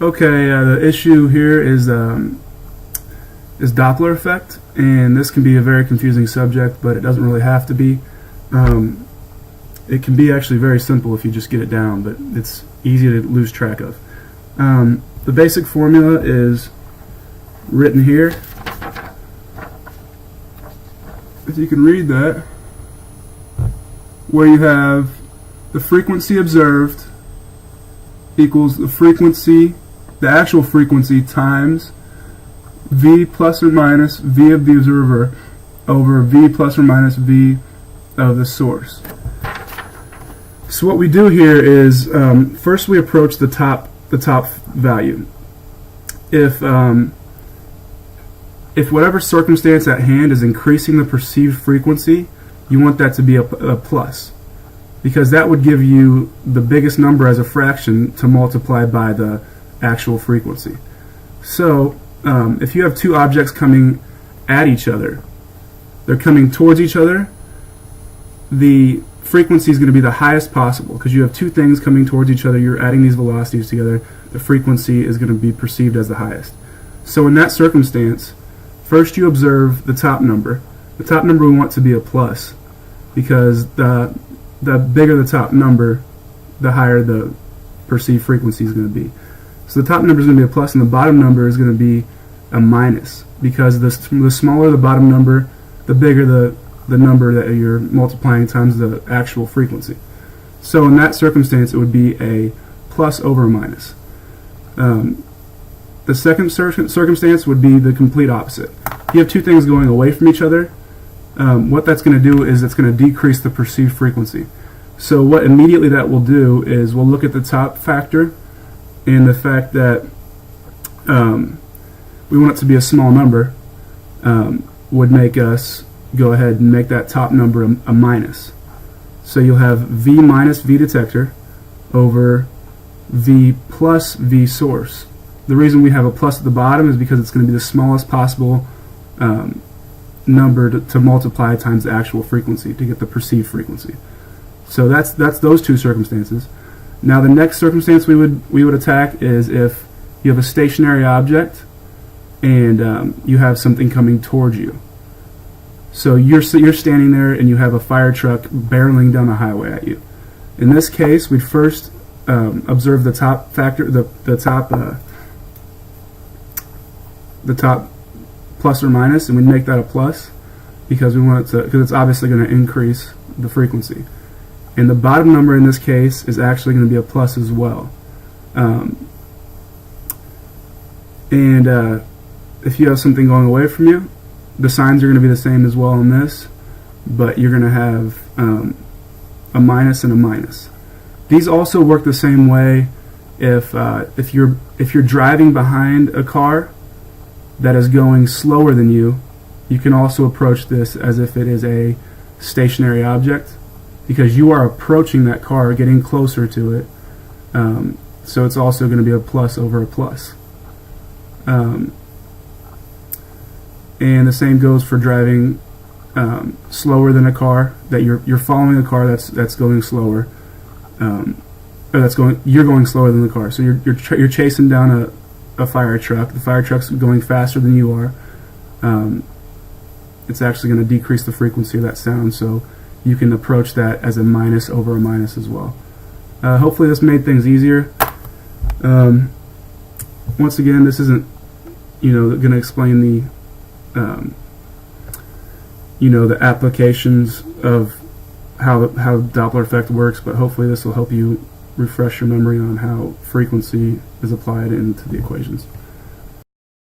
Okay, the issue here is Doppler effect, and this can be a very confusing subject, but it doesn't really have to be. It can be actually very simple if you just get it down, but it's easy to lose track of. The basic formula is written here. If you can read that, where you have the frequency observed equals the actual frequency times v plus or minus v of the observer over v plus or minus v of the source. So what we do here is first we approach the top value. If whatever circumstance at hand is increasing the perceived frequency, you want that to be a plus, because that would give you the biggest number as a fraction to multiply by the actual frequency. So if you have two objects coming at each other, they're coming towards each other, the frequency is going to be the highest possible, because you have two things coming towards each other, you're adding these velocities together, the frequency is going to be perceived as the highest. So in that circumstance, first you observe the top number. The top number we want to be a plus, because the bigger the top number, the higher the perceived frequency is going to be. So the top number is going to be a plus, and the bottom number is going to be a minus, because the smaller the bottom number, the bigger the number that you're multiplying times the actual frequency. So in that circumstance, it would be a plus over a minus. The second circumstance would be the complete opposite. You have two things going away from each other. What that's going to do is it's going to decrease the perceived frequency. So what immediately that will do is we'll look at the top factor, and the fact that we want it to be a small number would make us go ahead and make that top number a minus. So you'll have V minus V detector over V plus V source. The reason we have a plus at the bottom is because it's going to be the smallest possible number to multiply times the actual frequency to get the perceived frequency. So that's those two circumstances. Now the next circumstance we would attack is if you have a stationary object and you have something coming towards you. So you're standing there and you have a fire truck barreling down a highway at you. In this case, we first observe the top factor, the top plus or minus, and we make that a plus because we want it to, because it's obviously going to increase the frequency. And the bottom number in this case is actually going to be a plus as well. If you have something going away from you, the signs are going to be the same as well in this, but you're going to have a minus and a minus. These also work the same way if you're driving behind a car that is going slower than you. You can also approach this as if it is a stationary object, because you are approaching that car, getting closer to it. So it's also going to be a plus over a plus. And the same goes for driving slower than a car, that you're following a car that's going slower, or you're going slower than the car. So you're chasing down a fire truck. The fire truck's going faster than you are. It's actually going to decrease the frequency of that sound, so you can approach that as a minus over a minus as well. Hopefully this made things easier. Once again, this isn't going to explain the the applications of how Doppler effect works, but hopefully this will help you refresh your memory on how frequency is applied into the equations.